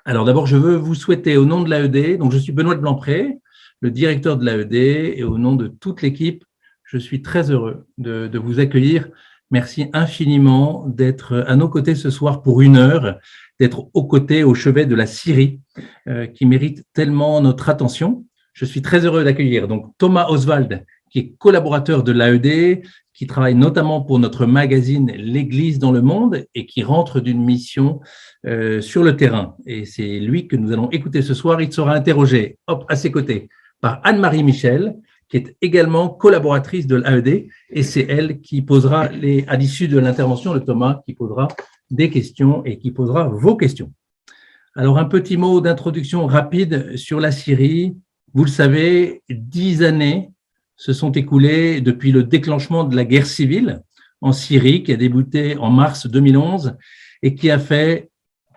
Alors d'abord, je veux vous souhaiter au nom de l'AED, donc je suis Benoît de Blanpré, le directeur de l'AED, et au nom de toute l'équipe, je suis très heureux de vous accueillir. Merci infiniment d'être à nos côtés ce soir pour 1 heure, d'être aux côtés, au chevet de la Syrie, qui mérite tellement notre attention. Je suis très heureux d'accueillir donc Thomas Oswald, qui est collaborateur de l'AED, qui travaille notamment pour notre magazine L'Église dans le monde et qui rentre d'une mission sur le terrain. Et c'est lui que nous allons écouter ce soir. Il sera interrogé à ses côtés par Anne-Marie Michel, qui est également collaboratrice de l'AED, et c'est elle qui posera, à l'issue de l'intervention de Thomas, qui posera des questions et qui posera vos questions. Alors, un petit mot d'introduction rapide sur la Syrie. Vous le savez, 10 années se sont écoulées depuis le déclenchement de la guerre civile en Syrie, qui a débuté en mars 2011 et qui a fait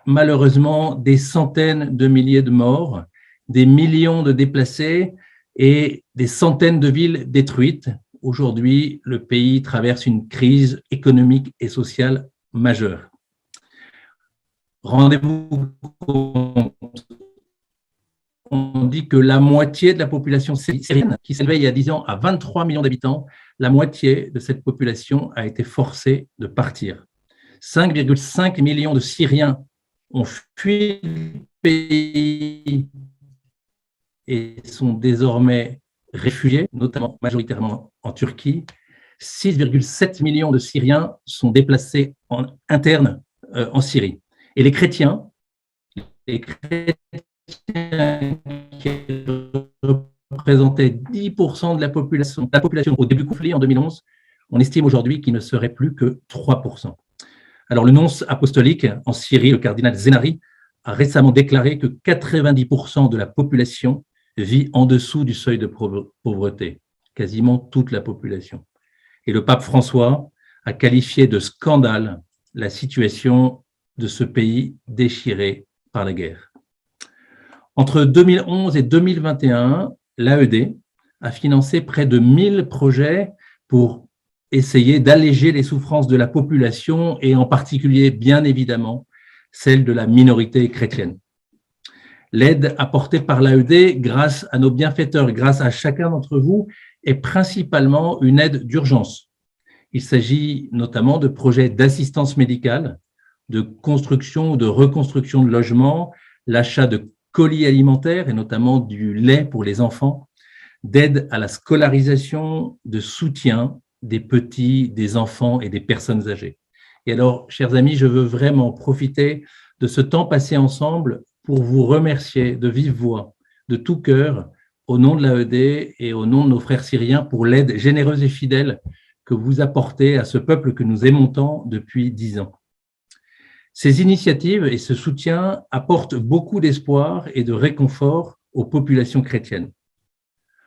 malheureusement des centaines de milliers de morts, des millions de déplacés et des centaines de villes détruites. Aujourd'hui, le pays traverse une crise économique et sociale majeure. Rendez-vous compte, on dit que la moitié de la population syrienne, qui s'élevait il y a 10 ans à 23 millions d'habitants, la moitié de cette population a été forcée de partir. 5,5 millions de Syriens ont fui le pays et sont désormais réfugiés, notamment majoritairement en Turquie. 6,7 millions de Syriens sont déplacés internes en Syrie. Et les chrétiens qui représentaient 10% de la population au début du conflit en 2011, on estime aujourd'hui qu'il ne serait plus que 3%. Alors, le nonce apostolique en Syrie, le cardinal Zenari, a récemment déclaré que 90% de la population vit en dessous du seuil de pauvreté, quasiment toute la population. Et le pape François a qualifié de scandale la situation de ce pays déchiré par la guerre. Entre 2011 et 2021, l'AED a financé près de 1000 projets pour essayer d'alléger les souffrances de la population et en particulier, bien évidemment, celle de la minorité chrétienne. L'aide apportée par l'AED grâce à nos bienfaiteurs, grâce à chacun d'entre vous, est principalement une aide d'urgence. Il s'agit notamment de projets d'assistance médicale, de construction ou de reconstruction de logements, l'achat de colis alimentaires et notamment du lait pour les enfants, d'aide à la scolarisation, de soutien des petits, des enfants et des personnes âgées. Et alors, chers amis, je veux vraiment profiter de ce temps passé ensemble pour vous remercier de vive voix, de tout cœur, au nom de l'AED et au nom de nos frères syriens pour l'aide généreuse et fidèle que vous apportez à ce peuple que nous aimons tant depuis 10 ans. Ces initiatives et ce soutien apportent beaucoup d'espoir et de réconfort aux populations chrétiennes.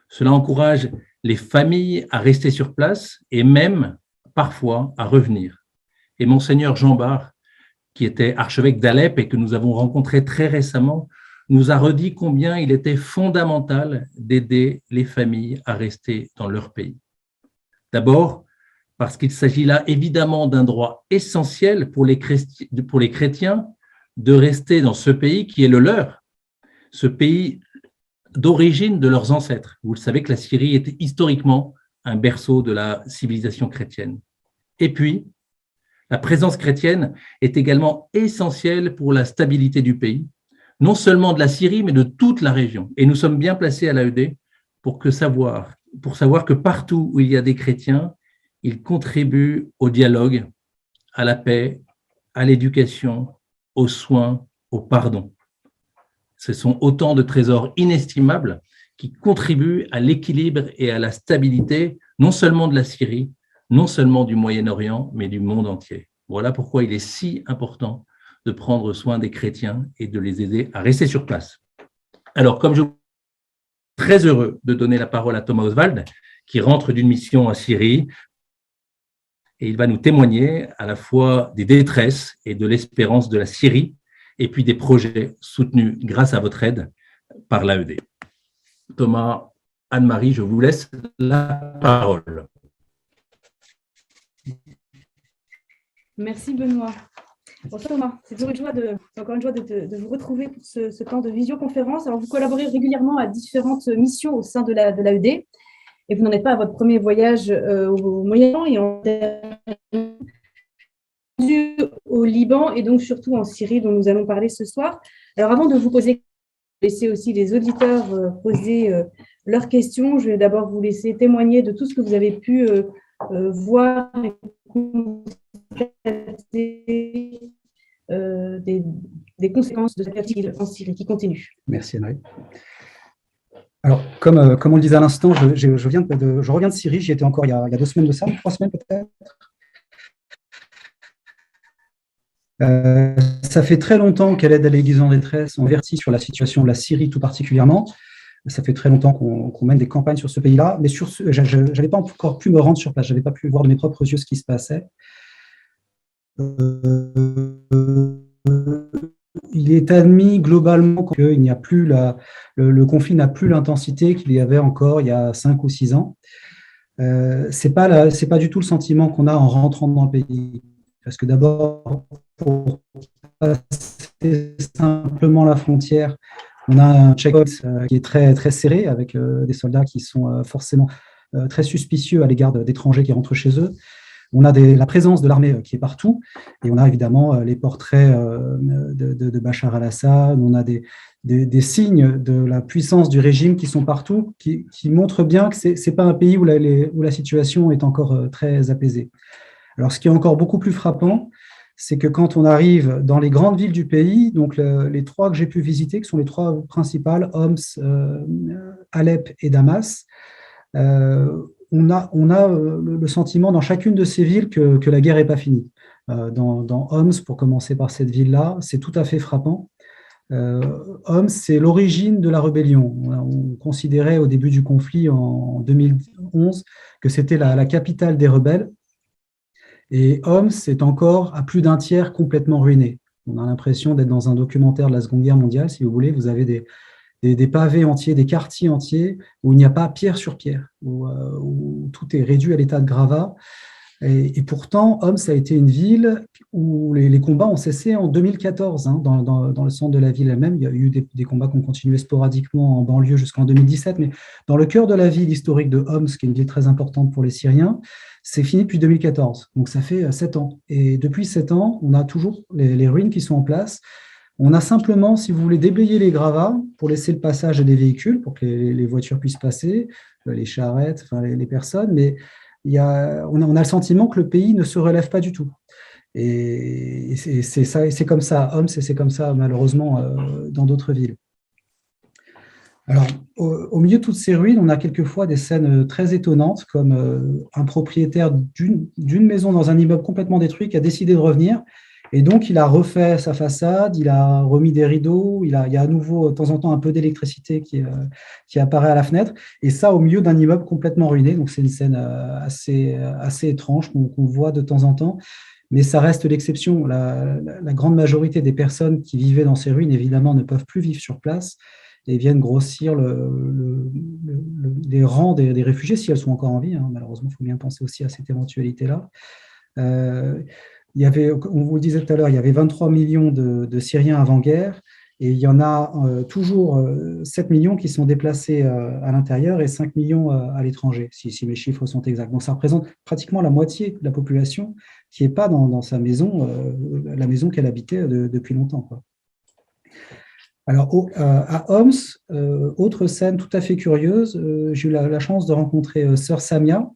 Cela encourage les familles à rester sur place et même, parfois, à revenir. Et Monseigneur Jean Bart, qui était archevêque d'Alep et que nous avons rencontré très récemment, nous a redit combien il était fondamental d'aider les familles à rester dans leur pays. D'abord, parce qu'il s'agit là évidemment d'un droit essentiel pour les chrétiens de rester dans ce pays qui est le leur, ce pays d'origine de leurs ancêtres. Vous le savez que la Syrie était historiquement un berceau de la civilisation chrétienne. Et puis, la présence chrétienne est également essentielle pour la stabilité du pays, non seulement de la Syrie, mais de toute la région. Et nous sommes bien placés à l'AED pour savoir que partout où il y a des chrétiens, ils contribuent au dialogue, à la paix, à l'éducation, aux soins, au pardon. Ce sont autant de trésors inestimables qui contribuent à l'équilibre et à la stabilité, non seulement de la Syrie, non seulement du Moyen-Orient, mais du monde entier. Voilà pourquoi il est si important de prendre soin des chrétiens et de les aider à rester sur place. Alors, comme je suis très heureux de donner la parole à Thomas Oswald, qui rentre d'une mission en Syrie, et il va nous témoigner à la fois des détresses et de l'espérance de la Syrie, et puis des projets soutenus grâce à votre aide par l'AED. Thomas, Anne-Marie, je vous laisse la parole. Merci Benoît. Bonsoir Thomas, c'est toujours encore une joie de vous retrouver pour ce temps de visioconférence. Alors, vous collaborez régulièrement à différentes missions au sein de l'AED et vous n'en êtes pas à votre premier voyage au Moyen-Orient et au Liban et donc surtout en Syrie dont nous allons parler ce soir. Alors, avant de vous poser, laisser aussi les auditeurs poser leurs questions, je vais d'abord vous laisser témoigner de tout ce que vous avez pu voir et constater des conséquences de cette guerre en Syrie qui continue. Merci Anne-Marie. Alors, comme on le disait à l'instant, je reviens de Syrie, j'y étais encore il y a 2 semaines de ça, 3 semaines peut-être. Ça fait très longtemps qu'à l'aide à l'Église en détresse, on avertit sur la situation de la Syrie tout particulièrement. Ça fait très longtemps qu'on mène des campagnes sur ce pays-là, mais je n'avais pas encore pu me rendre sur place, je n'avais pas pu voir de mes propres yeux ce qui se passait. Il est admis globalement que il n'y a plus le conflit n'a plus l'intensité qu'il y avait encore il y a 5 ou 6 ans. C'est pas du tout le sentiment qu'on a en rentrant dans le pays. Parce que d'abord, pour passer simplement la frontière, on a un checkpoint qui est très, très serré avec des soldats qui sont forcément très suspicieux à l'égard d'étrangers qui rentrent chez eux. On a la présence de l'armée qui est partout, et on a évidemment les portraits de Bachar al-Assad, on a des signes de la puissance du régime qui sont partout, qui montrent bien que ce n'est pas un pays où la situation est encore très apaisée. Alors, ce qui est encore beaucoup plus frappant, c'est que quand on arrive dans les grandes villes du pays, donc les 3 que j'ai pu visiter, qui sont les 3 principales, Homs, Alep et Damas, on a le sentiment dans chacune de ces villes que la guerre n'est pas finie. Dans Homs, pour commencer par cette ville-là, c'est tout à fait frappant. Homs, c'est l'origine de la rébellion. On considérait au début du conflit, en 2011, que c'était la capitale des rebelles. Et Homs est encore à plus d'1 tiers complètement ruiné. On a l'impression d'être dans un documentaire de la Seconde Guerre mondiale, si vous voulez. Vous avez des pavés entiers, des quartiers entiers où il n'y a pas pierre sur pierre, où tout est réduit à l'état de gravat. Et pourtant, Homs a été une ville où les combats ont cessé en 2014, dans le centre de la ville elle-même. Il y a eu des combats qui ont continué sporadiquement en banlieue jusqu'en 2017, mais dans le cœur de la ville historique de Homs, qui est une ville très importante pour les Syriens, c'est fini depuis 2014. Donc ça fait 7 ans. Et depuis 7 ans, on a toujours les ruines qui sont en place. On a simplement, si vous voulez, déblayer les gravats pour laisser le passage à des véhicules, pour que les voitures puissent passer, les charrettes, enfin les personnes, mais on a le sentiment que le pays ne se relève pas du tout. Et c'est comme ça à Homs et c'est comme ça malheureusement dans d'autres villes. Alors, au milieu de toutes ces ruines, on a quelquefois des scènes très étonnantes, comme un propriétaire d'une maison dans un immeuble complètement détruit qui a décidé de revenir. Et donc, il a refait sa façade, il a remis des rideaux, il y a à nouveau, de temps en temps, un peu d'électricité qui apparaît à la fenêtre. Et ça, au milieu d'un immeuble complètement ruiné. Donc, c'est une scène assez étrange qu'on voit de temps en temps. Mais ça reste l'exception. La grande majorité des personnes qui vivaient dans ces ruines, évidemment, ne peuvent plus vivre sur place et viennent grossir les rangs des réfugiés, si elles sont encore en vie. Malheureusement, il faut bien penser aussi à cette éventualité-là. Il y avait, on vous le disait tout à l'heure, il y avait 23 millions de Syriens avant-guerre, et il y en a toujours 7 millions qui sont déplacés à l'intérieur et 5 millions à l'étranger, si mes chiffres sont exacts. Donc ça représente pratiquement la moitié de la population qui n'est pas dans sa maison, la maison qu'elle habitait depuis longtemps, quoi. Alors, à Homs, autre scène tout à fait curieuse, j'ai eu la chance de rencontrer Sœur Samia.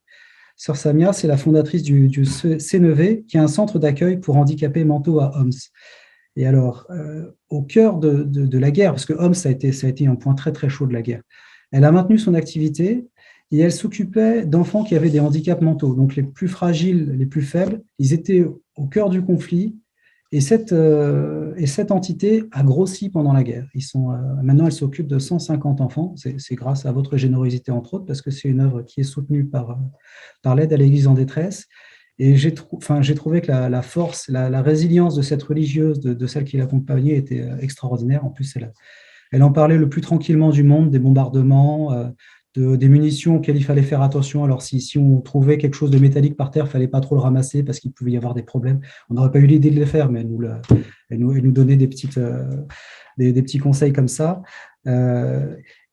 Sœur Samia, c'est la fondatrice du CNV, qui est un centre d'accueil pour handicapés mentaux à Homs. Et alors, au cœur de la guerre, parce que Homs, ça a été un point très très chaud de la guerre, elle a maintenu son activité et elle s'occupait d'enfants qui avaient des handicaps mentaux. Donc, les plus fragiles, les plus faibles, ils étaient au cœur du conflit. Et cette entité a grossi pendant la guerre. Maintenant, elle s'occupe de 150 enfants. C'est grâce à votre générosité, entre autres, parce que c'est une œuvre qui est soutenue par l'aide à l'Église en détresse. Et j'ai trouvé que la force, la résilience de cette religieuse, de celle qui l'accompagnait, était extraordinaire. En plus, elle en parlait le plus tranquillement du monde, des bombardements, des munitions auxquelles il fallait faire attention. Alors, si on trouvait quelque chose de métallique par terre, il ne fallait pas trop le ramasser parce qu'il pouvait y avoir des problèmes. On n'aurait pas eu l'idée de le faire, mais elle nous donnait des petits conseils comme ça.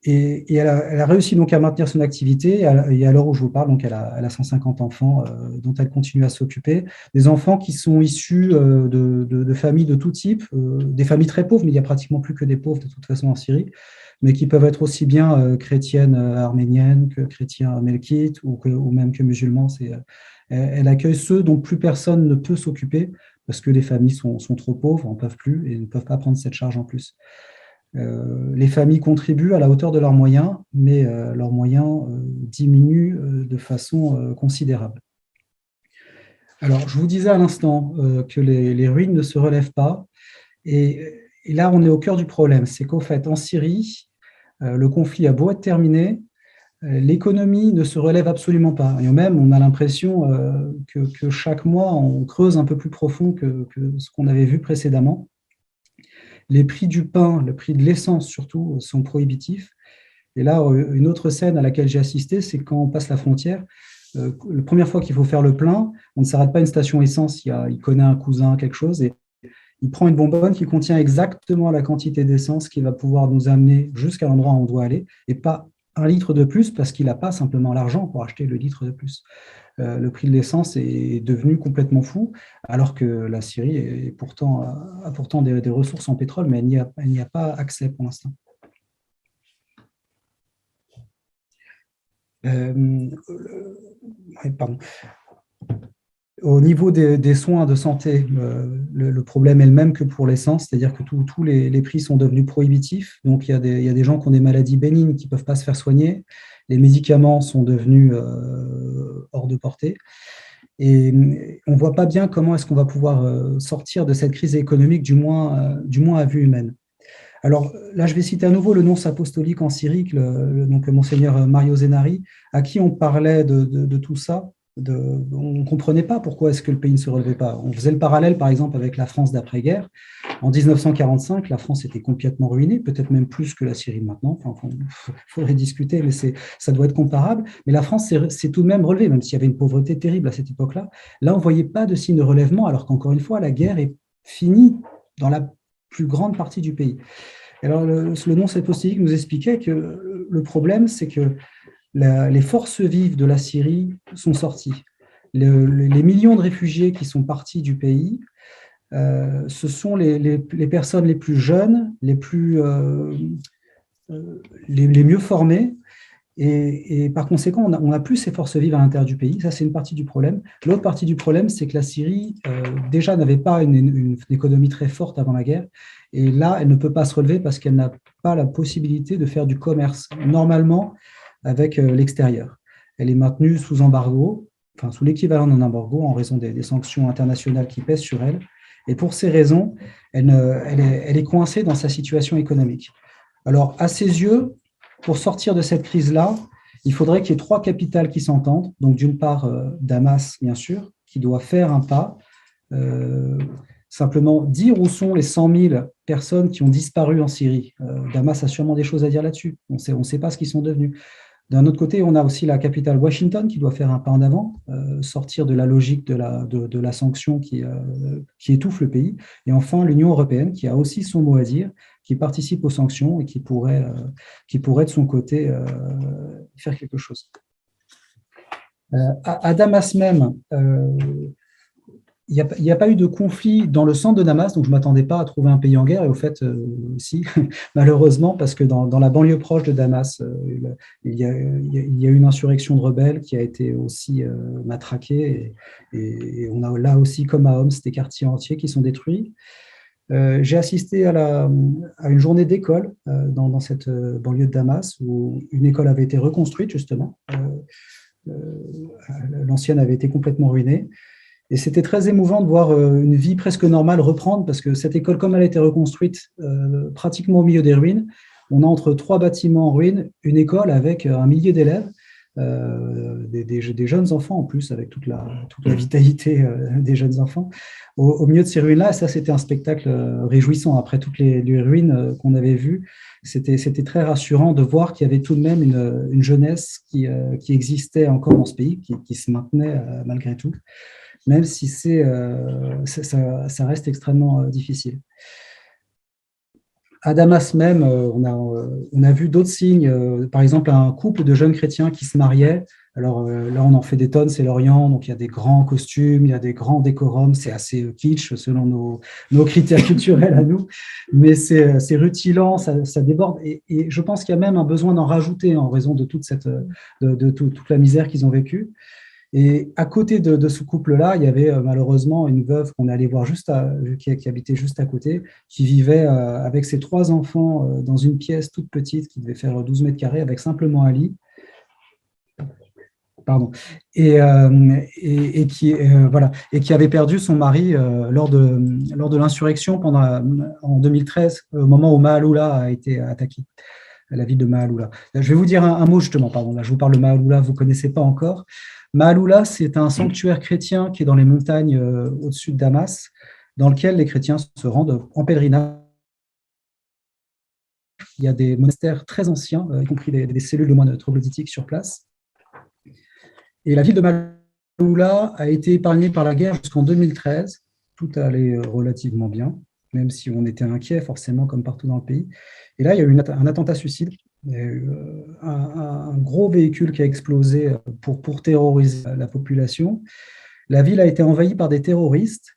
Et elle a réussi donc à maintenir son activité. Et à l'heure où je vous parle, donc elle a 150 enfants dont elle continue à s'occuper. Des enfants qui sont issus de familles de tout type, des familles très pauvres, mais il n'y a pratiquement plus que des pauvres de toute façon en Syrie, mais qui peuvent être aussi bien chrétiennes arméniennes que chrétiens melkites ou même que musulmans. Elle accueille ceux dont plus personne ne peut s'occuper parce que les familles sont trop pauvres, n'en peuvent plus et ne peuvent pas prendre cette charge en plus. Les familles contribuent à la hauteur de leurs moyens, mais leurs moyens diminuent de façon considérable. Alors, je vous disais à l'instant que les ruines ne se relèvent pas, et là, on est au cœur du problème. C'est qu'au fait, en Syrie, le conflit a beau être terminé, l'économie ne se relève absolument pas. Et même, on a l'impression que chaque mois, on creuse un peu plus profond que ce qu'on avait vu précédemment. Les prix du pain, le prix de l'essence surtout, sont prohibitifs. Et là, une autre scène à laquelle j'ai assisté, c'est quand on passe la frontière, la première fois qu'il faut faire le plein, on ne s'arrête pas à une station essence, il connaît un cousin, quelque chose, et il prend une bonbonne qui contient exactement la quantité d'essence qui va pouvoir nous amener jusqu'à l'endroit où on doit aller, et pas 1 litre de plus parce qu'il n'a pas simplement l'argent pour acheter le litre de plus. Le prix de l'essence est devenu complètement fou, alors que la Syrie a pourtant des ressources en pétrole, mais elle n'y a pas accès pour l'instant. Pardon. Au niveau des soins de santé, le problème est le même que pour l'essence, c'est-à-dire que tous les prix sont devenus prohibitifs. Donc, il y a des gens qui ont des maladies bénignes qui ne peuvent pas se faire soigner. Les médicaments sont devenus hors de portée. Et on ne voit pas bien comment est-ce qu'on va pouvoir sortir de cette crise économique, du moins à vue humaine. Alors là, je vais citer à nouveau le nonce apostolique en Syrie, donc Monseigneur Mario Zenari, à qui on parlait de tout ça. On ne comprenait pas pourquoi est-ce que le pays ne se relevait pas. On faisait le parallèle, par exemple, avec la France d'après-guerre. En 1945, la France était complètement ruinée, peut-être même plus que la Syrie maintenant. Enfin, il faudrait discuter, mais ça doit être comparable. Mais la France s'est tout de même relevée, même s'il y avait une pauvreté terrible à cette époque-là. Là, on ne voyait pas de signe de relèvement, alors qu'encore une fois, la guerre est finie dans la plus grande partie du pays. Alors, le nonce apostolique nous expliquait que le problème, c'est que les forces vives de la Syrie sont sorties. Les millions de réfugiés qui sont partis du pays, ce sont les personnes les plus jeunes, les mieux formées, et par conséquent, on n'a plus ces forces vives à l'intérieur du pays. Ça, c'est une partie du problème. L'autre partie du problème, c'est que la Syrie, déjà, n'avait pas une économie très forte avant la guerre, et là, elle ne peut pas se relever parce qu'elle n'a pas la possibilité de faire du commerce normalement avec l'extérieur. Elle est maintenue sous embargo, enfin sous l'équivalent d'un embargo en raison des sanctions internationales qui pèsent sur elle. Et pour ces raisons, elle est coincée dans sa situation économique. Alors, à ses yeux, pour sortir de cette crise-là, il faudrait qu'il y ait 3 capitales qui s'entendent. Donc, d'une part, Damas, bien sûr, qui doit faire un pas, simplement dire où sont les 100 000 personnes qui ont disparu en Syrie. Damas a sûrement des choses à dire là-dessus. On ne sait pas ce qu'ils sont devenus. D'un autre côté, on a aussi la capitale Washington qui doit faire un pas en avant, sortir de la logique de la sanction qui étouffe le pays. Et enfin, l'Union européenne qui a aussi son mot à dire, qui participe aux sanctions et qui pourrait de son côté faire quelque chose. À Damas même, il n'y a pas eu de conflit dans le centre de Damas, donc je ne m'attendais pas à trouver un pays en guerre, et au fait, si, malheureusement, parce que dans la banlieue proche de Damas, il y a eu une insurrection de rebelles qui a été aussi matraquée, et on a là aussi, comme à Homs, des quartiers entiers qui sont détruits. J'ai assisté à une journée d'école dans cette banlieue de Damas, où une école avait été reconstruite, justement. L'ancienne avait été complètement ruinée. Et c'était très émouvant de voir une vie presque normale reprendre, parce que cette école, comme elle a été reconstruite pratiquement au milieu des ruines, on a entre 3 bâtiments en ruine, une école avec 1 millier d'élèves, des jeunes enfants en plus, avec toute la vitalité des jeunes enfants, au milieu de ces ruines-là. Et ça, c'était un spectacle réjouissant. Après toutes les ruines qu'on avait vues, c'était très rassurant de voir qu'il y avait tout de même une jeunesse qui existait encore dans ce pays, qui se maintenait malgré tout, même si ça reste extrêmement difficile. À Damas même, on a vu d'autres signes, par exemple un couple de jeunes chrétiens qui se mariaient. Alors là, on en fait des tonnes, c'est l'Orient, donc il y a des grands costumes, il y a des grands décorums, c'est assez kitsch selon nos critères culturels à nous, mais c'est rutilant, ça déborde, et je pense qu'il y a même un besoin d'en rajouter en raison de toute la misère qu'ils ont vécue. Et à côté de ce couple-là, il y avait malheureusement une veuve qu'on est allé voir qui habitait juste à côté, qui vivait avec ses 3 enfants dans une pièce toute petite qui devait faire 12 mètres carrés avec simplement un lit. Pardon. Et qui avait perdu son mari lors de l'insurrection en 2013, au moment où Maaloula a été attaqué, la ville de Maaloula. Je vais vous dire un mot justement, pardon, là je vous parle de Maaloula, vous ne connaissez pas encore. Maaloula, c'est un sanctuaire chrétien qui est dans les montagnes au-dessus de Damas, dans lequel les chrétiens se rendent en pèlerinage. Il y a des monastères très anciens, y compris des cellules de moines troglodytiques sur place. Et la ville de Maaloula a été épargnée par la guerre jusqu'en 2013. Tout allait relativement bien, même si on était inquiet, forcément, comme partout dans le pays. Et là, il y a eu un attentat suicide. Il y a eu un gros véhicule qui a explosé pour terroriser la population. La ville a été envahie par des terroristes.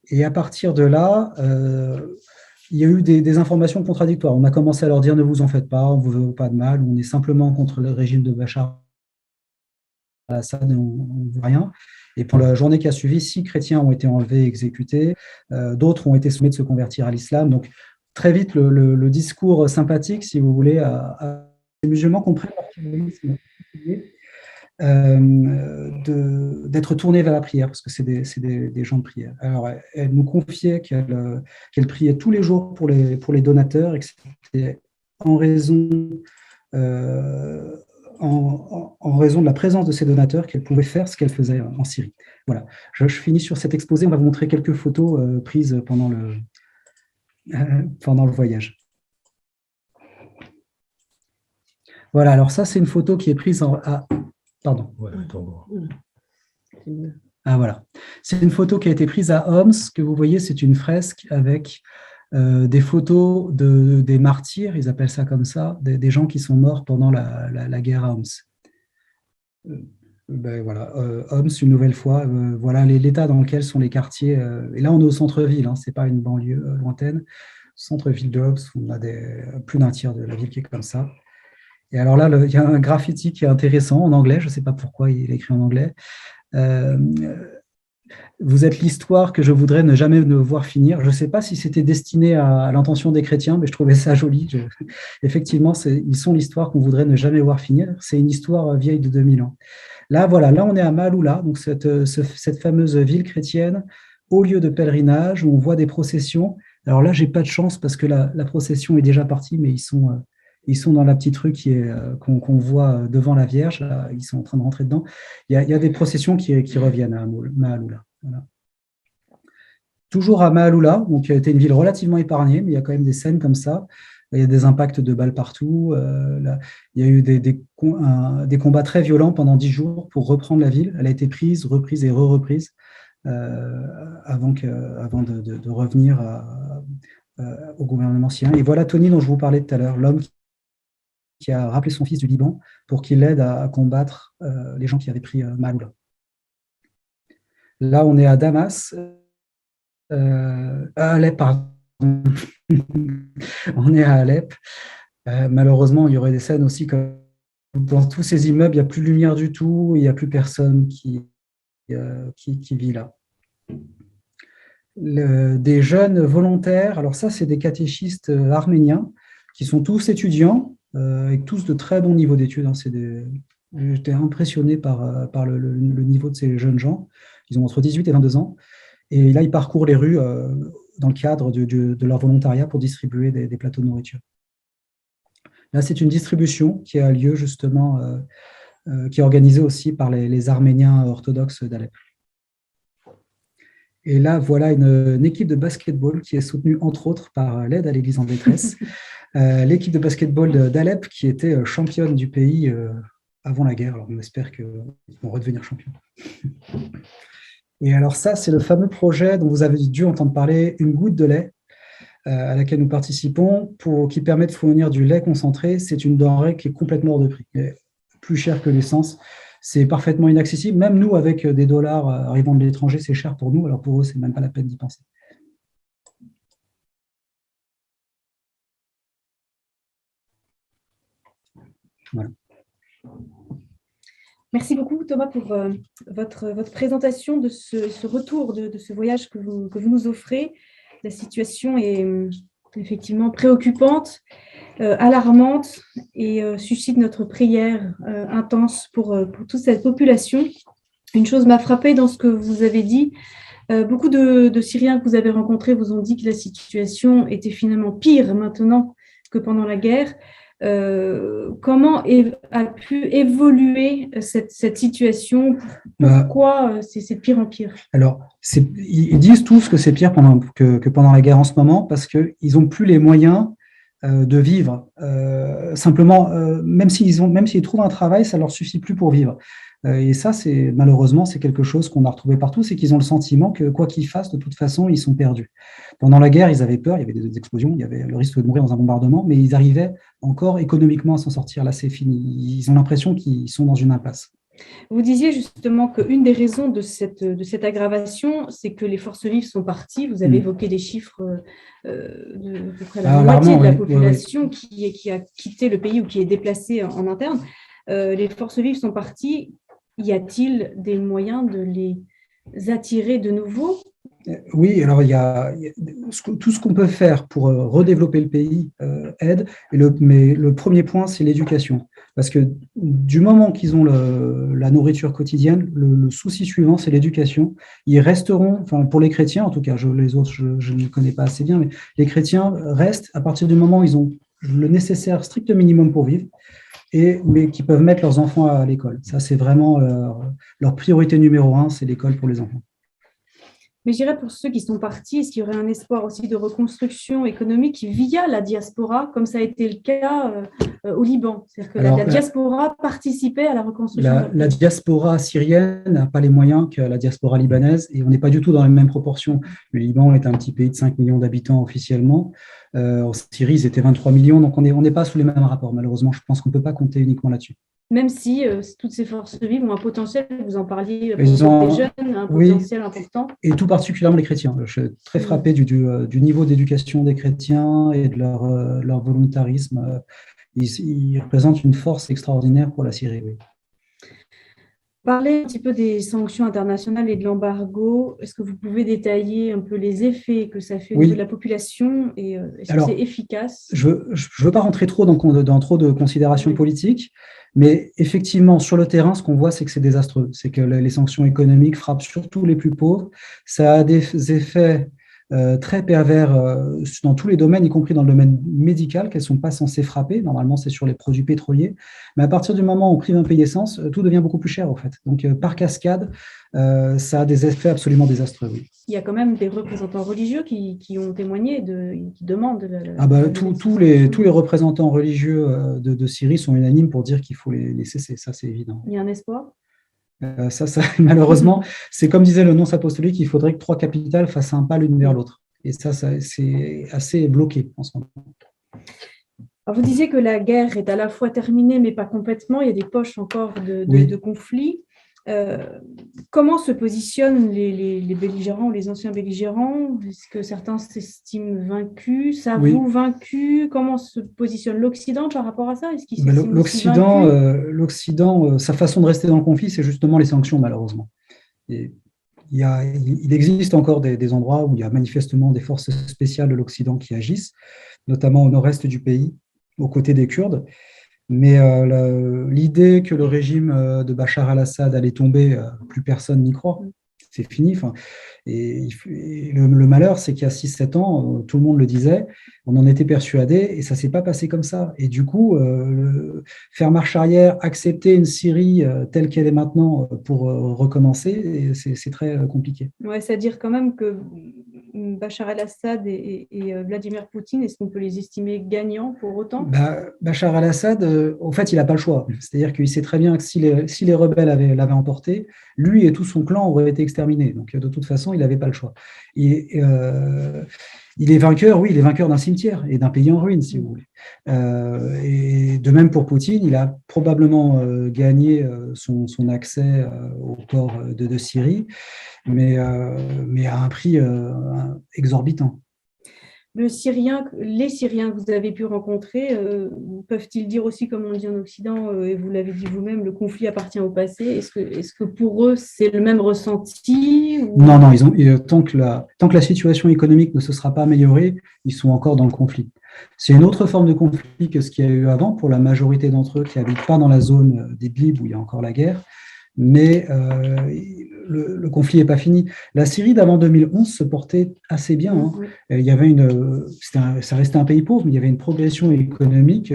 Et à partir de là, il y a eu des informations contradictoires. On a commencé à leur dire « ne vous en faites pas, on ne vous veut pas de mal, on est simplement contre le régime de Bachar al-Assad et on ne veut rien ». Et pour la journée qui a suivi, 6 chrétiens ont été enlevés et exécutés. D'autres ont été sommés de se convertir à l'islam. Donc, très vite, le discours sympathique, si vous voulez, les musulmans comprennent leur terrorisme, d'être tournés vers la prière, parce que c'est des gens de prière. Alors, elle nous confiait qu'elle priait tous les jours pour les donateurs, et que c'était en raison de la présence de ces donateurs qu'elle pouvait faire ce qu'elle faisait en Syrie. Voilà, je finis sur cet exposé. On va vous montrer quelques photos prises pendant le voyage. Voilà, alors ça, c'est une photo qui est prise pardon. Ouais, attends. Ah, voilà. C'est une photo qui a été prise à Homs, que vous voyez, c'est une fresque avec des photos des martyrs, ils appellent ça comme ça, des gens qui sont morts pendant la guerre à Homs. Ben voilà, Homs, une nouvelle fois, voilà l'état dans lequel sont les quartiers. Et là, on est au centre-ville, hein, ce n'est pas une banlieue lointaine. Centre-ville de Homs, on a plus d'un tiers de la ville qui est comme ça. Et alors là, il y a un graffiti qui est intéressant en anglais, je ne sais pas pourquoi il est écrit en anglais. Vous êtes l'histoire que je voudrais ne jamais ne voir finir. Je ne sais pas si c'était destiné à l'intention des chrétiens, mais je trouvais ça joli. Effectivement, ils sont l'histoire qu'on voudrait ne jamais voir finir. C'est une histoire vieille de 2000 ans. Là, voilà, là on est à Maaloula, donc cette fameuse ville chrétienne, au lieu de pèlerinage, où on voit des processions. Alors là, je n'ai pas de chance parce que la procession est déjà partie, mais ils sont dans la petite rue qu'on voit devant la Vierge. Là, ils sont en train de rentrer dedans. Il y a des processions qui reviennent à Maaloula. Voilà. Toujours à Maaloula, donc qui a été une ville relativement épargnée, mais il y a quand même des scènes comme ça. Il y a des impacts de balles partout. Là, il y a eu des combats très violents pendant 10 jours pour reprendre la ville. Elle a été prise, reprise et re-reprise avant de revenir au gouvernement syrien. Et voilà Tony dont je vous parlais tout à l'heure, l'homme qui a rappelé son fils du Liban pour qu'il l'aide à combattre les gens qui avaient pris Maaloula. Là, on est à Damas, à Alep, pardon. On est à Alep. Malheureusement, il y aurait des scènes aussi comme dans tous ces immeubles, il n'y a plus de lumière du tout, il n'y a plus personne qui vit là. Des jeunes volontaires, alors ça, c'est des catéchistes arméniens qui sont tous étudiants, avec tous de très bons niveaux d'études. J'étais impressionné par le niveau de ces jeunes gens. Ils ont entre 18 et 22 ans. Et là, ils parcourent les rues dans le cadre de leur volontariat pour distribuer des plateaux de nourriture. Là, c'est une distribution qui a lieu justement qui est organisée aussi par les Arméniens orthodoxes d'Alep. Et là, voilà une équipe de basketball qui est soutenue, entre autres, par l'aide à l'Église en détresse. L'équipe de basketball d'Alep, qui était championne du pays avant la guerre. Alors, on espère qu'ils vont redevenir champions. Et alors ça, c'est le fameux projet dont vous avez dû entendre parler, Une goutte de lait, à laquelle nous participons, qui permet de fournir du lait concentré. C'est une denrée qui est complètement hors de prix, plus cher que l'essence. C'est parfaitement inaccessible. Même nous, avec des dollars arrivant de l'étranger, c'est cher pour nous. Alors pour eux, c'est même pas la peine d'y penser. Voilà. Merci beaucoup, Thomas, pour votre présentation de ce retour de ce voyage que vous nous offrez. La situation est effectivement préoccupante, alarmante et suscite notre prière intense pour toute cette population. Une chose m'a frappée dans ce que vous avez dit. Beaucoup de Syriens que vous avez rencontrés vous ont dit que la situation était finalement pire maintenant que pendant la guerre. Comment a pu évoluer cette situation? Pourquoi c'est de pire en pire? Alors, ils disent tous que c'est pire que pendant la guerre en ce moment parce qu'ils n'ont plus les moyens de vivre. Simplement, même s'ils trouvent un travail, ça ne leur suffit plus pour vivre. Et ça, malheureusement, c'est quelque chose qu'on a retrouvé partout, c'est qu'ils ont le sentiment que quoi qu'ils fassent, de toute façon, ils sont perdus. Pendant la guerre, ils avaient peur, il y avait des explosions, il y avait le risque de mourir dans un bombardement, mais ils arrivaient encore économiquement à s'en sortir. Là, c'est fini. Ils ont l'impression qu'ils sont dans une impasse. Vous disiez justement qu'une des raisons de cette aggravation, c'est que les forces vives sont parties. Vous avez évoqué des chiffres de à peu près la moitié de la population qui a quitté le pays ou qui est déplacée en interne. Les forces vives sont parties. Y a-t-il des moyens de les attirer de nouveau? Oui, alors il y a tout ce qu'on peut faire pour redévelopper le pays aide, mais le premier point, c'est l'éducation. Parce que du moment qu'ils ont la nourriture quotidienne, le souci suivant, c'est l'éducation. Ils resteront, enfin pour les chrétiens en tout cas, les autres, je ne les connais pas assez bien, mais les chrétiens restent à partir du moment où ils ont le nécessaire strict minimum pour vivre. Mais qui peuvent mettre leurs enfants à l'école. Ça, c'est vraiment leur priorité numéro 1, c'est l'école pour les enfants. Mais je dirais pour ceux qui sont partis, est-ce qu'il y aurait un espoir aussi de reconstruction économique via la diaspora, comme ça a été le cas au Liban? C'est-à-dire que la diaspora participait à la reconstruction. La diaspora syrienne n'a pas les moyens que la diaspora libanaise, et on n'est pas du tout dans les mêmes proportions. Le Liban est un petit pays de 5 millions d'habitants officiellement. En Syrie, ils étaient 23 millions, donc on n'est pas sous les mêmes rapports. Malheureusement, je pense qu'on ne peut pas compter uniquement là-dessus. Même si toutes ces forces vives ont un potentiel, vous en parliez, pour des jeunes, un potentiel important. Et tout particulièrement les chrétiens. Je suis très frappé du niveau d'éducation des chrétiens et de leur volontarisme. Ils représentent une force extraordinaire pour la Syrie. Oui. Parlez un petit peu des sanctions internationales et de l'embargo. Est-ce que vous pouvez détailler un peu les effets que ça fait au niveau de la population et est-ce que c'est efficace? Je ne veux pas rentrer trop dans trop de considérations politiques, mais effectivement, sur le terrain, ce qu'on voit, c'est que c'est désastreux. C'est que les sanctions économiques frappent surtout les plus pauvres. Ça a des effets très pervers dans tous les domaines, y compris dans le domaine médical, qu'elles ne sont pas censées frapper. Normalement, c'est sur les produits pétroliers. Mais à partir du moment où on prive un pays d'essence, tout devient beaucoup plus cher, en fait. Donc, par cascade, ça a des effets absolument désastreux. Oui. Il y a quand même des représentants religieux qui ont témoigné, qui demandent… tous les représentants religieux de Syrie sont unanimes pour dire qu'il faut les cesser. Ça, c'est évident. Il y a un espoir? Ça, malheureusement, c'est comme disait le nonce apostolique, il faudrait que 3 capitales fassent un pas l'une vers l'autre. Et ça c'est assez bloqué en ce moment. Alors vous disiez que la guerre est à la fois terminée, mais pas complètement. Il y a des poches encore de conflits. Comment se positionnent les belligérants ou les anciens belligérants? Est-ce que certains s'estiment vaincus? S'avouent vaincus? Comment se positionne l'Occident par rapport à ça? L'Occident, sa façon de rester dans le conflit, c'est justement les sanctions, malheureusement. Et il existe encore des endroits où il y a manifestement des forces spéciales de l'Occident qui agissent, notamment au nord-est du pays, aux côtés des Kurdes. Mais l'idée que le régime de Bachar al-Assad allait tomber, plus personne n'y croit. c'est fini. Enfin, et le malheur, c'est qu'il y a 6-7 ans, tout le monde le disait, on en était persuadé et ça ne s'est pas passé comme ça. Et du coup, faire marche arrière, accepter une Syrie telle qu'elle est maintenant pour recommencer, c'est très compliqué. Ouais, c'est-à-dire quand même que Bachar el-Assad et Vladimir Poutine, est-ce qu'on peut les estimer gagnants pour autant? Bachar el-Assad, en fait, il n'a pas le choix. C'est-à-dire qu'il sait très bien que si les rebelles l'avaient emporté, lui et tout son clan auraient été exterminés. Donc, de toute façon, il n'avait pas le choix. Il est vainqueur, oui, il est vainqueur d'un cimetière et d'un pays en ruine, si vous voulez. Et de même pour Poutine, il a probablement gagné son accès au port de Syrie, mais à un prix exorbitant. Les Syriens que vous avez pu rencontrer, peuvent-ils dire aussi, comme on le dit en Occident, et vous l'avez dit vous-même, le conflit appartient au passé? Est-ce que pour eux, c'est le même ressenti ou... Non, tant que la situation économique ne se sera pas améliorée, ils sont encore dans le conflit. C'est une autre forme de conflit que ce qu'il y a eu avant pour la majorité d'entre eux qui n'habitent pas dans la zone d'Idlib où il y a encore la guerre. Mais le conflit n'est pas fini. La Syrie d'avant 2011 se portait assez bien. Hein. Il y avait ça restait un pays pauvre, mais il y avait une progression économique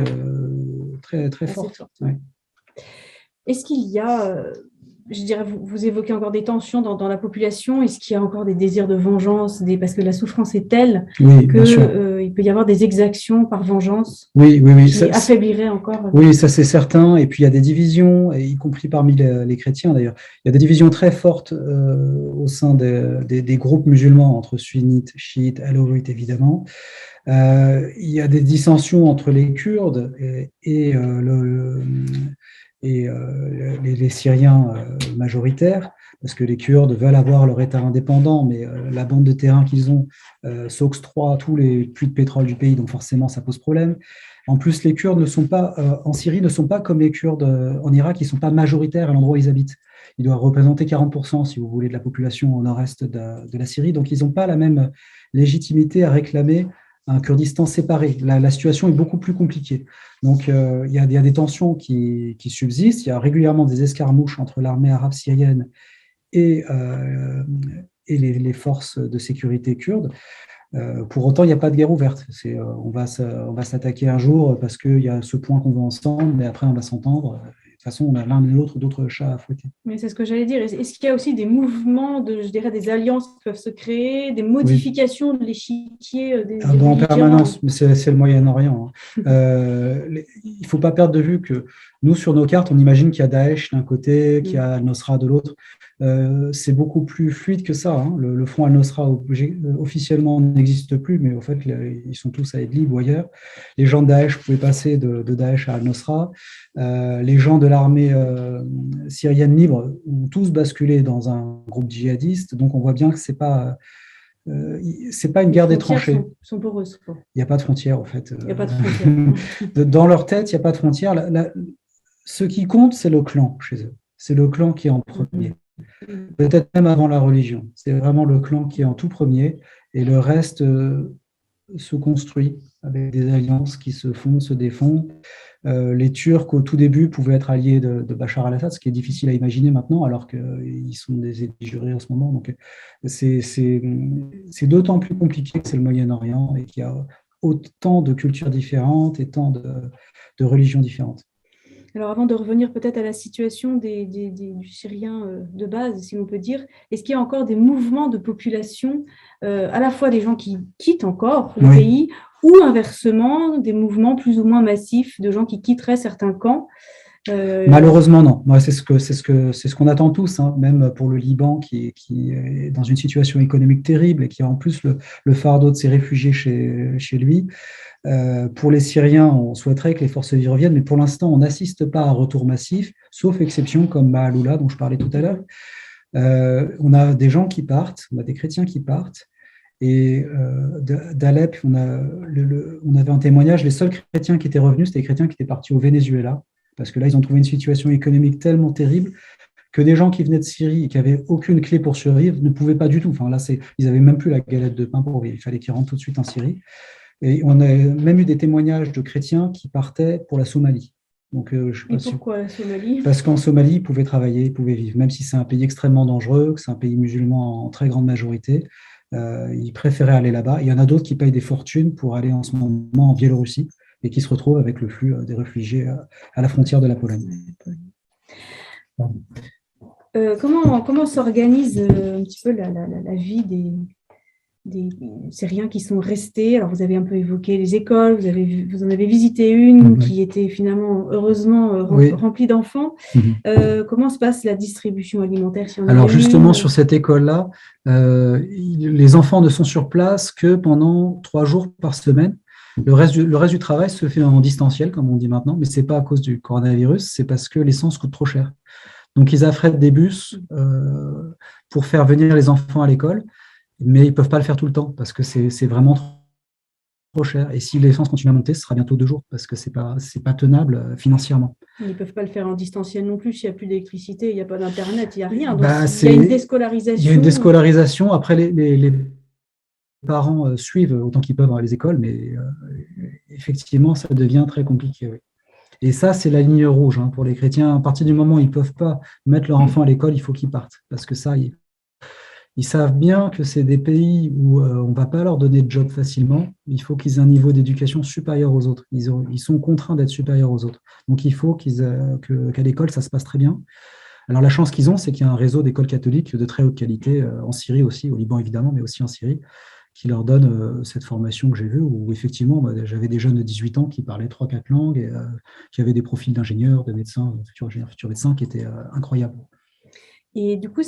très, très forte. Ouais. Est-ce qu'il y a, je dirais, vous évoquez encore des tensions dans la population, est-ce qu'il y a encore des désirs de vengeance, parce que la souffrance est telle qu'il peut y avoir des exactions par vengeance qui affaibliraient encore? Oui, ça c'est certain. Et puis il y a des divisions, y compris parmi les chrétiens d'ailleurs. Il y a des divisions très fortes au sein des groupes musulmans, entre sunnites, chiites, alaouites évidemment. Il y a des dissensions entre les Kurdes et les Syriens majoritaires, parce que les Kurdes veulent avoir leur État indépendant, mais la bande de terrain qu'ils ont s'octroie tous les puits de pétrole du pays, donc forcément ça pose problème. En plus, les Kurdes en Syrie ne sont pas comme les Kurdes en Irak, ils ne sont pas majoritaires à l'endroit où ils habitent. Ils doivent représenter 40%, si vous voulez, de la population au nord-est de la Syrie, donc ils n'ont pas la même légitimité à réclamer un Kurdistan séparé. La situation est beaucoup plus compliquée. Donc, il y a des tensions qui subsistent. Il y a régulièrement des escarmouches entre l'armée arabe syrienne et les forces de sécurité kurdes. Pour autant, il n'y a pas de guerre ouverte. On va s'attaquer un jour parce qu'il y a ce point qu'on veut ensemble, mais après, on va s'entendre. De toute façon, on a l'un et l'autre d'autres chats à fouetter. Mais c'est ce que j'allais dire. Est-ce qu'il y a aussi des mouvements, je dirais, des alliances qui peuvent se créer, des modifications de l'échiquier des en permanence, mais c'est le Moyen-Orient. Hein. Il ne faut pas perdre de vue que nous, sur nos cartes, on imagine qu'il y a Daesh d'un côté, qu'il y a Al-Nosra de l'autre. C'est beaucoup plus fluide que ça. Hein. Le front Al-Nosra officiellement n'existe plus, mais au fait, ils sont tous à Idlib ou ailleurs. Les gens de Daesh pouvaient passer de Daesh à Al-Nosra. Les gens de l'armée syrienne libre ont tous basculé dans un groupe djihadiste. Donc, on voit bien que c'est pas une guerre des tranchées. Sont poreuses. Il n'y a pas de frontières, en fait. Il n'y a pas de frontières. Dans leur tête, il n'y a pas de frontières. Ce qui compte, c'est le clan chez eux. C'est le clan qui est en premier. Peut-être même avant la religion. C'est vraiment le clan qui est en tout premier. Et le reste se construit avec des alliances qui se font, se défont. Les Turcs, au tout début, pouvaient être alliés de Bachar al-Assad, ce qui est difficile à imaginer maintenant, alors qu'ils sont des ennemis jurés en ce moment. Donc, c'est d'autant plus compliqué que c'est le Moyen-Orient et qu'il y a autant de cultures différentes et tant de religions différentes. Alors, avant de revenir peut-être à la situation du Syrien de base, si l'on peut dire, est-ce qu'il y a encore des mouvements de population, à la fois des gens qui quittent encore le pays, ou inversement, des mouvements plus ou moins massifs de gens qui quitteraient certains camps? Malheureusement, non. C'est ce qu'on attend tous, hein, même pour le Liban qui est dans une situation économique terrible et qui a en plus le fardeau de ses réfugiés chez lui. Pour les Syriens, on souhaiterait que les forces vives reviennent, mais pour l'instant, on n'assiste pas à un retour massif, sauf exception comme Maaloula, dont je parlais tout à l'heure. On a des gens qui partent, on a des chrétiens qui partent, et d'Alep, on avait un témoignage, les seuls chrétiens qui étaient revenus, c'était les chrétiens qui étaient partis au Venezuela, parce que là, ils ont trouvé une situation économique tellement terrible que des gens qui venaient de Syrie et qui n'avaient aucune clé pour survivre ne pouvaient pas du tout. Enfin, là, ils n'avaient même plus la galette de pain pour vivre, il fallait qu'ils rentrent tout de suite en Syrie. Et on a même eu des témoignages de chrétiens qui partaient pour la Somalie. Donc, je sais pas Et si... pourquoi la Somalie? Parce qu'en Somalie, ils pouvaient travailler, ils pouvaient vivre, même si c'est un pays extrêmement dangereux, que c'est un pays musulman en très grande majorité. Ils préféraient aller là-bas. Il y en a d'autres qui payent des fortunes pour aller en ce moment en Biélorussie et qui se retrouvent avec le flux des réfugiés à la frontière de la Pologne. Comment s'organise un petit peu la vie des Syriens qui sont restés? Alors, vous avez un peu évoqué les écoles, vous en avez visité une qui était finalement, heureusement, remplie d'enfants. Comment se passe la distribution alimentaire, si on Alors, justement, sur cette école-là, les enfants ne sont sur place que pendant 3 jours par semaine. Le reste du travail se fait en distanciel, comme on dit maintenant, mais ce n'est pas à cause du coronavirus, c'est parce que l'essence coûte trop cher. Donc, ils affrètent des bus pour faire venir les enfants à l'école, mais ils ne peuvent pas le faire tout le temps parce que c'est vraiment trop cher. Et si l'essence continue à monter, ce sera bientôt 2 jours parce que ce n'est pas tenable financièrement. Ils ne peuvent pas le faire en distanciel non plus s'il n'y a plus d'électricité, il n'y a pas d'Internet, il n'y a rien. Donc, il y a une déscolarisation. Il y a une déscolarisation. Après, les parents suivent autant qu'ils peuvent les écoles, mais effectivement, ça devient très compliqué. Oui. Et ça, c'est la ligne rouge pour les chrétiens. À partir du moment où ils ne peuvent pas mettre leur enfant à l'école, il faut qu'ils partent. Parce que ça, ils savent bien que c'est des pays où on ne va pas leur donner de job facilement. Il faut qu'ils aient un niveau d'éducation supérieur aux autres. Ils sont contraints d'être supérieurs aux autres. Donc, il faut qu'à l'école, ça se passe très bien. Alors, la chance qu'ils ont, c'est qu'il y a un réseau d'écoles catholiques de très haute qualité, en Syrie aussi, au Liban évidemment, mais aussi en Syrie, qui leur donne cette formation que j'ai vue, où effectivement, j'avais des jeunes de 18 ans qui parlaient 3-4 langues, et qui avaient des profils d'ingénieurs, de médecins, futurs ingénieurs, futurs médecins, qui étaient incroyables. Et du coup,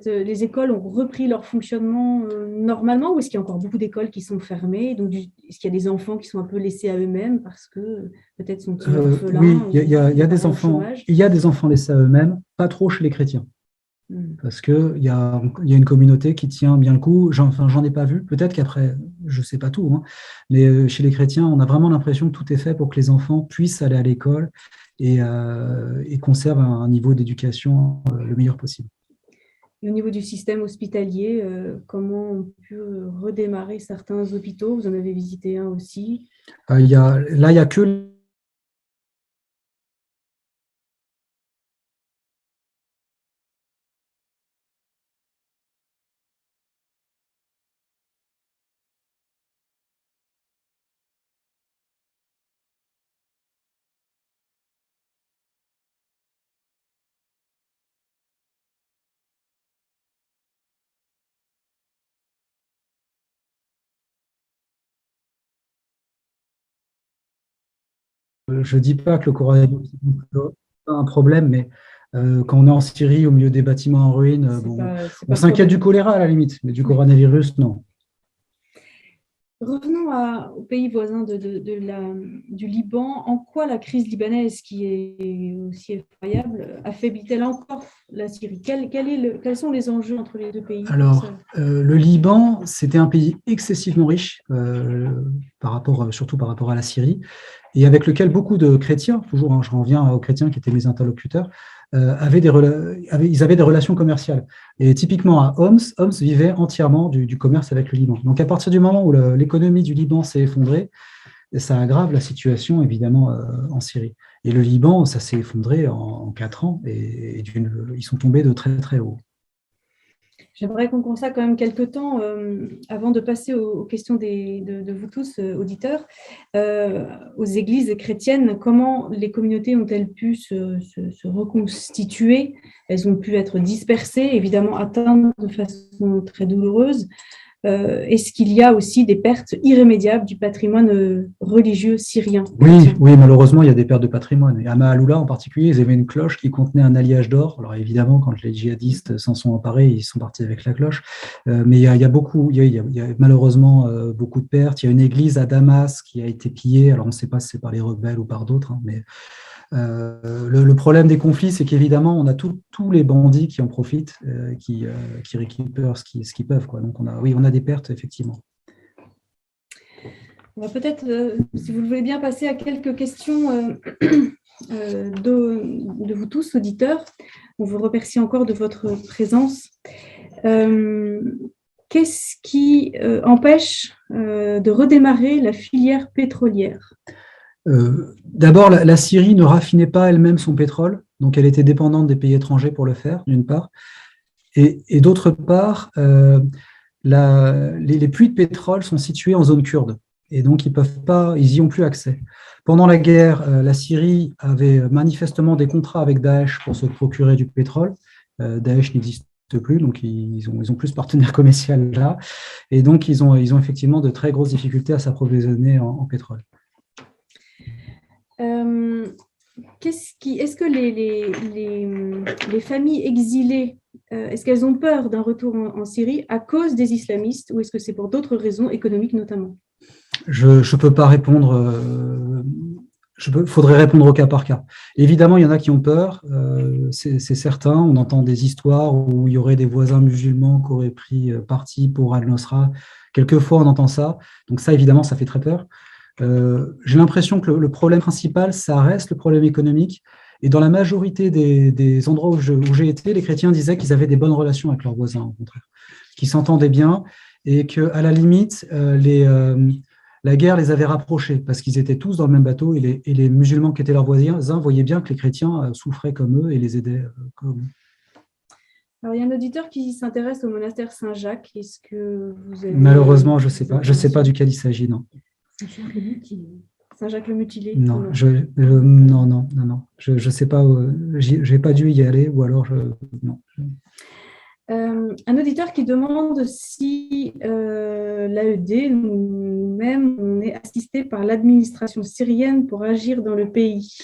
les écoles ont repris leur fonctionnement normalement, ou est-ce qu'il y a encore beaucoup d'écoles qui sont fermées? Donc, est-ce qu'il y a des enfants qui sont un peu laissés à eux-mêmes parce que peut-être sont-ils orphelins? Oui, il y a des enfants. Il y a des enfants laissés à eux-mêmes, pas trop chez les chrétiens. Parce qu'il y a une communauté qui tient bien le coup. J'en ai pas vu. Peut-être qu'après, je ne sais pas tout, mais chez les chrétiens, on a vraiment l'impression que tout est fait pour que les enfants puissent aller à l'école et conservent un niveau d'éducation le meilleur possible. Et au niveau du système hospitalier, comment on peut redémarrer certains hôpitaux? Vous en avez visité un aussi. Il y a que... Je ne dis pas que le coronavirus est un problème, mais quand on est en Syrie, au milieu des bâtiments en ruine, on s'inquiète du choléra à la limite, mais du coronavirus, non. Revenons aux pays voisins du Liban. En quoi la crise libanaise, qui est aussi effroyable, affaiblit-elle encore la Syrie? Quels sont les enjeux entre les deux pays? Alors, le Liban, c'était un pays excessivement riche, surtout par rapport à la Syrie, et avec lequel beaucoup de chrétiens, toujours, je reviens aux chrétiens qui étaient mes interlocuteurs, ils avaient des relations commerciales. Et typiquement à Homs vivait entièrement du commerce avec le Liban. Donc à partir du moment où l'économie du Liban s'est effondrée, ça aggrave la situation évidemment en Syrie. Et le Liban, ça s'est effondré en 4 ans et ils sont tombés de très très haut. J'aimerais qu'on consacre quand même quelques temps, avant de passer aux questions de vous tous, auditeurs, aux églises chrétiennes. Comment les communautés ont-elles pu se reconstituer? Elles ont pu être dispersées, évidemment atteintes de façon très douloureuse. Est-ce qu'il y a aussi des pertes irrémédiables du patrimoine religieux syrien? Oui, malheureusement, il y a des pertes de patrimoine. Et à Maaloula, en particulier, ils avaient une cloche qui contenait un alliage d'or. Alors évidemment, quand les djihadistes s'en sont emparés, ils sont partis avec la cloche. Mais il y a malheureusement beaucoup de pertes. Il y a une église à Damas qui a été pillée. Alors on ne sait pas si c'est par les rebelles ou par d'autres, mais le problème des conflits, c'est qu'évidemment, on a tous les bandits qui en profitent, qui récupèrent ce qu'ils peuvent, quoi. Donc, on a des pertes, effectivement. On va peut-être, si vous le voulez bien, passer à quelques questions de vous tous, auditeurs. On vous remercie encore de votre présence. Qu'est-ce qui empêche de redémarrer la filière pétrolière? D'abord, la Syrie ne raffinait pas elle-même son pétrole, donc elle était dépendante des pays étrangers pour le faire, d'une part. Et d'autre part, les puits de pétrole sont situés en zone kurde, et donc ils n'y ont plus accès. Pendant la guerre, la Syrie avait manifestement des contrats avec Daesh pour se procurer du pétrole. Daesh n'existe plus, donc ils ont plus de partenaires commerciaux là, et donc ils ont effectivement de très grosses difficultés à s'approvisionner en pétrole. Est-ce que les familles exilées, est-ce qu'elles ont peur d'un retour en Syrie à cause des islamistes, ou est-ce que c'est pour d'autres raisons économiques notamment? Je ne peux pas répondre. Faudrait répondre au cas par cas. Évidemment, il y en a qui ont peur, c'est certain. On entend des histoires où il y aurait des voisins musulmans qui auraient pris parti pour Al-Nosra. Quelquefois, on entend ça. Donc ça, évidemment, ça fait très peur. J'ai l'impression que le problème principal, ça reste le problème économique. Et dans la majorité des endroits où j'ai été, les chrétiens disaient qu'ils avaient des bonnes relations avec leurs voisins, au contraire, qu'ils s'entendaient bien et qu'à la limite, la guerre les avait rapprochés parce qu'ils étaient tous dans le même bateau et les musulmans qui étaient leurs voisins voyaient bien que les chrétiens souffraient comme eux et les aidaient comme eux. Alors, il y a un auditeur qui s'intéresse au monastère Saint-Jacques. Est-ce que vous avez... Malheureusement, je ne sais pas duquel il s'agit, non. Saint-Jacques le Mutilé. Non, non. Je sais pas, j'ai pas dû y aller, ou alors non. Un auditeur qui demande si l'AED, nous-mêmes, on est assisté par l'administration syrienne pour agir dans le pays.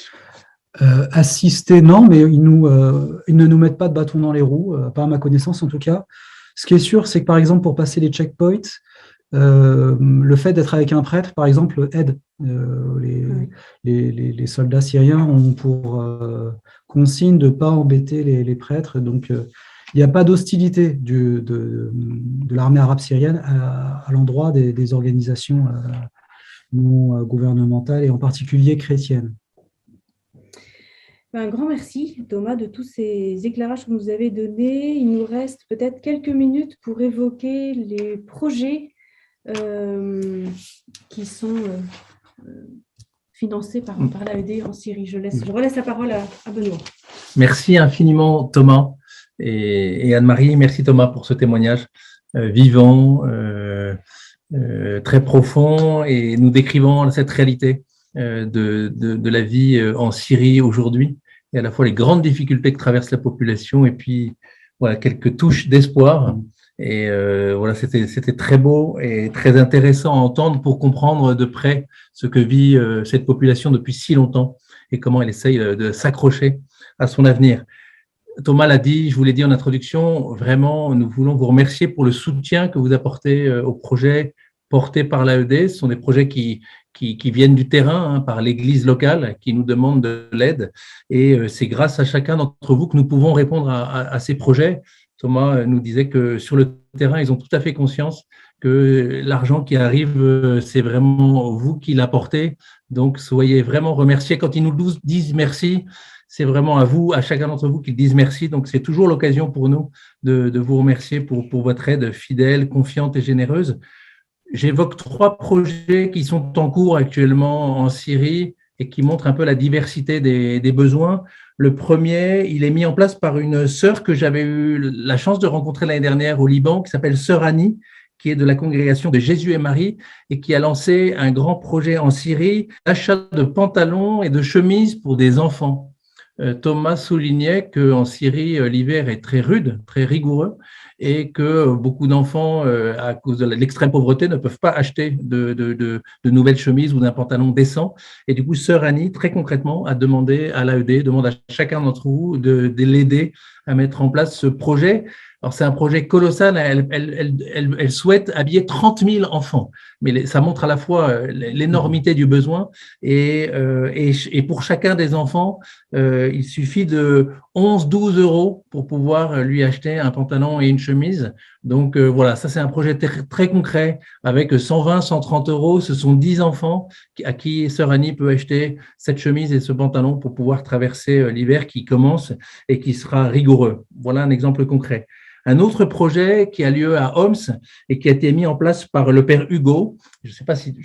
Assisté, non, mais ils ne nous mettent pas de bâton dans les roues, pas à ma connaissance en tout cas. Ce qui est sûr, c'est que par exemple, pour passer les checkpoints, le fait d'être avec un prêtre, par exemple, aide. Les soldats syriens ont pour consigne de ne pas embêter les prêtres. Donc, il n'y a pas d'hostilité de l'armée arabe syrienne à l'endroit des organisations non gouvernementales et en particulier chrétiennes. Un grand merci, Thomas, de tous ces éclairages que vous nous avez donnés. Il nous reste peut-être quelques minutes pour évoquer les projets qui sont financés par l'AED en Syrie. Je relaisse la parole à Benoît. Merci infiniment, Thomas et Anne-Marie. Merci, Thomas, pour ce témoignage vivant, très profond, et nous décrivant cette réalité de la vie en Syrie aujourd'hui, et à la fois les grandes difficultés que traverse la population, et puis voilà, quelques touches d'espoir. Et voilà, c'était très beau et très intéressant à entendre pour comprendre de près ce que vit cette population depuis si longtemps et comment elle essaye de s'accrocher à son avenir. Thomas l'a dit, je vous l'ai dit en introduction, vraiment, nous voulons vous remercier pour le soutien que vous apportez aux projets portés par l'AED. Ce sont des projets qui viennent du terrain, par l'Église locale, qui nous demande de l'aide. Et c'est grâce à chacun d'entre vous que nous pouvons répondre à ces projets. Thomas nous disait que sur le terrain, ils ont tout à fait conscience que l'argent qui arrive, c'est vraiment vous qui l'apportez. Donc, soyez vraiment remerciés. Quand ils nous disent merci, c'est vraiment à vous, à chacun d'entre vous qu'ils disent merci. Donc, c'est toujours l'occasion pour nous de vous remercier pour votre aide fidèle, confiante et généreuse. J'évoque 3 projets qui sont en cours actuellement en Syrie et qui montrent un peu la diversité des besoins. Le premier, il est mis en place par une sœur que j'avais eu la chance de rencontrer l'année dernière au Liban, qui s'appelle Sœur Annie, qui est de la congrégation de Jésus et Marie et qui a lancé un grand projet en Syrie, l'achat de pantalons et de chemises pour des enfants. Thomas soulignait qu'en Syrie, l'hiver est très rude, très rigoureux, et que beaucoup d'enfants, à cause de l'extrême pauvreté, ne peuvent pas acheter de nouvelles chemises ou d'un pantalon décent. Et du coup, Sœur Annie, très concrètement, a demandé à l'AED, demande à chacun d'entre vous de l'aider à mettre en place ce projet. Alors, c'est un projet colossal. Elle souhaite habiller 30 000 enfants. Mais ça montre à la fois l'énormité du besoin. Et pour chacun des enfants, il suffit de 11-12 euros pour pouvoir lui acheter un pantalon et une chemise. Donc, voilà, ça, c'est un projet très concret avec 120-130 euros. Ce sont 10 enfants à qui Sœur Annie peut acheter cette chemise et ce pantalon pour pouvoir traverser l'hiver qui commence et qui sera rigoureux. Voilà un exemple concret. un autre projet qui a lieu à Homs et qui a été mis en place par le père Hugo. Je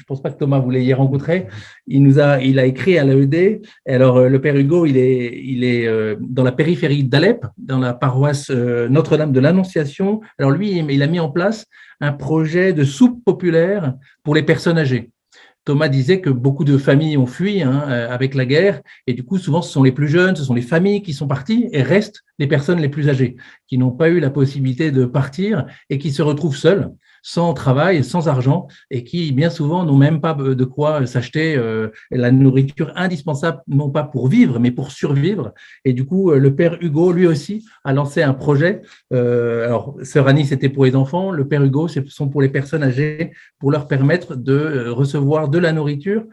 pense pas que Thomas vous l'ayez rencontré. Il a écrit à l'AED. Alors, le père Hugo, il est dans la périphérie d'Alep, dans la paroisse Notre-Dame de l'Annonciation. Alors, lui, il a mis en place un projet de soupe populaire pour les personnes âgées. Thomas disait que beaucoup de familles ont fui avec la guerre et du coup, souvent, ce sont les plus jeunes, ce sont les familles qui sont parties et restent les personnes les plus âgées qui n'ont pas eu la possibilité de partir et qui se retrouvent seules, sans travail, sans argent et qui, bien souvent, n'ont même pas de quoi s'acheter la nourriture indispensable, non pas pour vivre, mais pour survivre. Et du coup, le père Hugo, lui aussi, a lancé un projet. Alors, Sœur Annie, c'était pour les enfants. Le père Hugo, ce sont pour les personnes âgées, pour leur permettre de recevoir de la nourriture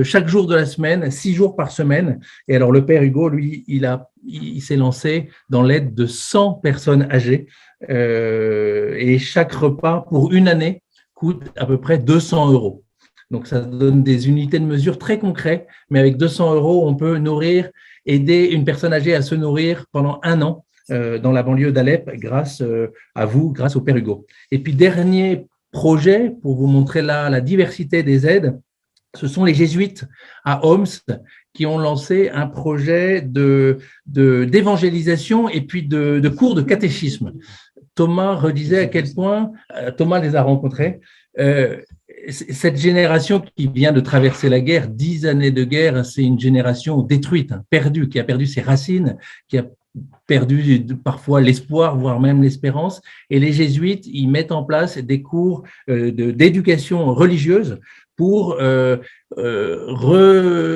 chaque jour de la semaine, 6 jours par semaine. Et alors, le père Hugo, lui, il s'est lancé dans l'aide de 100 personnes âgées. Et chaque repas pour une année coûte à peu près 200 €. Donc, ça donne des unités de mesure très concrètes, mais avec 200 €, on peut aider une personne âgée à se nourrir pendant 1 an dans la banlieue d'Alep grâce à vous, grâce au père Hugo. Et puis, dernier projet pour vous montrer la diversité des aides, ce sont les jésuites à Homs qui ont lancé un projet d'évangélisation et puis de cours de catéchisme. Thomas redisait à quel point, Thomas les a rencontrés, cette génération qui vient de traverser la guerre, 10 années de guerre, c'est une génération détruite, perdue, qui a perdu ses racines, qui a perdu parfois l'espoir, voire même l'espérance. Et les jésuites, ils mettent en place des cours d'éducation religieuse pour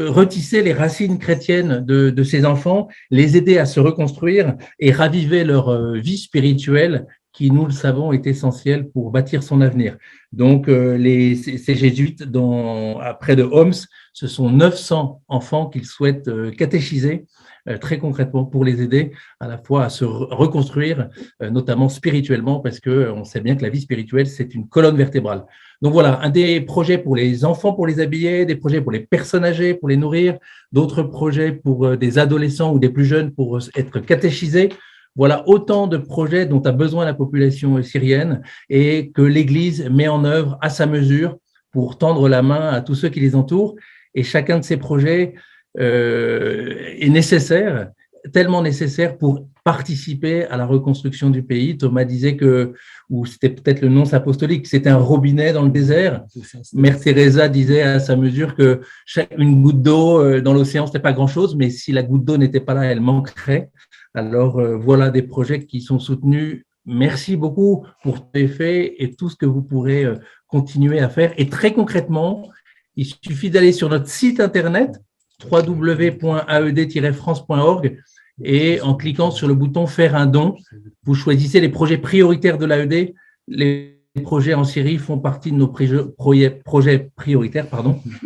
retisser les racines chrétiennes de ces enfants, les aider à se reconstruire et raviver leur vie spirituelle qui, nous le savons, est essentielle pour bâtir son avenir. Donc, ces jésuites, près de Homs, ce sont 900 enfants qu'ils souhaitent catéchiser très concrètement pour les aider à la fois à se reconstruire, notamment spirituellement, parce qu'on sait bien que la vie spirituelle, c'est une colonne vertébrale. Donc voilà, un des projets pour les enfants, pour les habiller, des projets pour les personnes âgées, pour les nourrir, d'autres projets pour des adolescents ou des plus jeunes pour être catéchisés. Voilà autant de projets dont a besoin la population syrienne et que l'Église met en œuvre à sa mesure pour tendre la main à tous ceux qui les entourent. Et chacun de ces projets est nécessaire, tellement nécessaire pour participer à la reconstruction du pays. Thomas disait ou c'était peut-être le nonce apostolique, c'était un robinet dans le désert. Mère Teresa disait à sa mesure que une goutte d'eau dans l'océan, c'était pas grand-chose, mais si la goutte d'eau n'était pas là, elle manquerait. Alors voilà des projets qui sont soutenus. Merci beaucoup pour tout ce fait et tout ce que vous pourrez continuer à faire. Et très concrètement, il suffit d'aller sur notre site internet www.aed-france.org et en cliquant sur le bouton « Faire un don », vous choisissez les projets prioritaires de l'AED. Les projets en Syrie font partie de nos projets prioritaires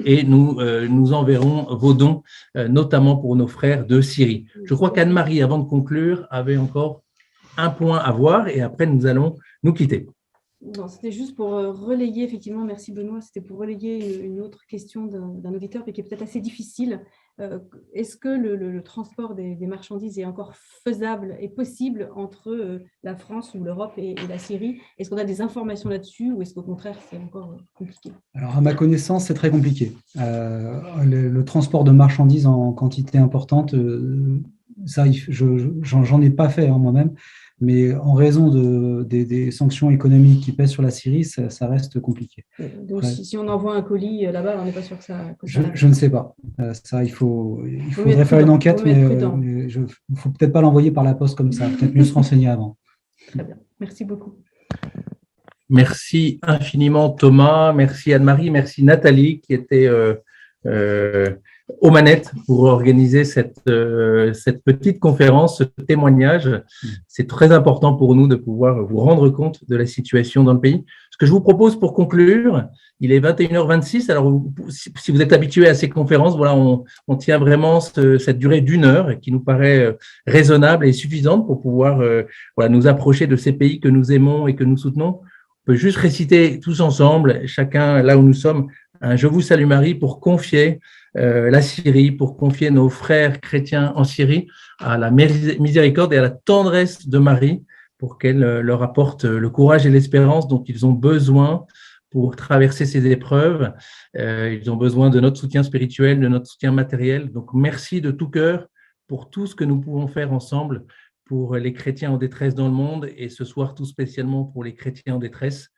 et nous enverrons vos dons, notamment pour nos frères de Syrie. Je crois qu'Anne-Marie, avant de conclure, avait encore un point à voir et après nous allons nous quitter. Non, c'était juste pour relayer, effectivement, merci Benoît, c'était pour relayer une autre question d'un auditeur, mais qui est peut-être assez difficile. Est-ce que le transport des marchandises est encore faisable et possible entre la France ou l'Europe et la Syrie? Est-ce qu'on a des informations là-dessus ou est-ce qu'au contraire, c'est encore compliqué? Alors, à ma connaissance, c'est très compliqué. Le transport de marchandises en quantité importante, ça, j'en ai pas fait moi-même. Mais en raison des sanctions économiques qui pèsent sur la Syrie, ça reste compliqué. Donc, si on envoie un colis là-bas, on n'est pas sûr que ça… Je ne sais pas. Ça, il faudrait faire une enquête, mais il ne faut peut-être pas l'envoyer par la poste comme ça. Peut-être mieux se renseigner avant. Très bien. Merci beaucoup. Merci infiniment Thomas, merci Anne-Marie, merci Nathalie qui était aux manettes pour organiser cette petite conférence, ce témoignage. C'est très important pour nous de pouvoir vous rendre compte de la situation dans le pays. Ce que je vous propose pour conclure, il est 21h26. Alors, si vous êtes habitué à ces conférences, voilà, on tient vraiment cette durée d'1 heure qui nous paraît raisonnable et suffisante pour pouvoir nous approcher de ces pays que nous aimons et que nous soutenons. On peut juste réciter tous ensemble, chacun là où nous sommes, un « Je vous salue Marie » pour confier la Syrie, pour confier nos frères chrétiens en Syrie à la miséricorde et à la tendresse de Marie, pour qu'elle leur apporte le courage et l'espérance dont ils ont besoin pour traverser ces épreuves. Ils ont besoin de notre soutien spirituel, de notre soutien matériel. Donc, merci de tout cœur pour tout ce que nous pouvons faire ensemble pour les chrétiens en détresse dans le monde et ce soir tout spécialement pour les chrétiens en détresse.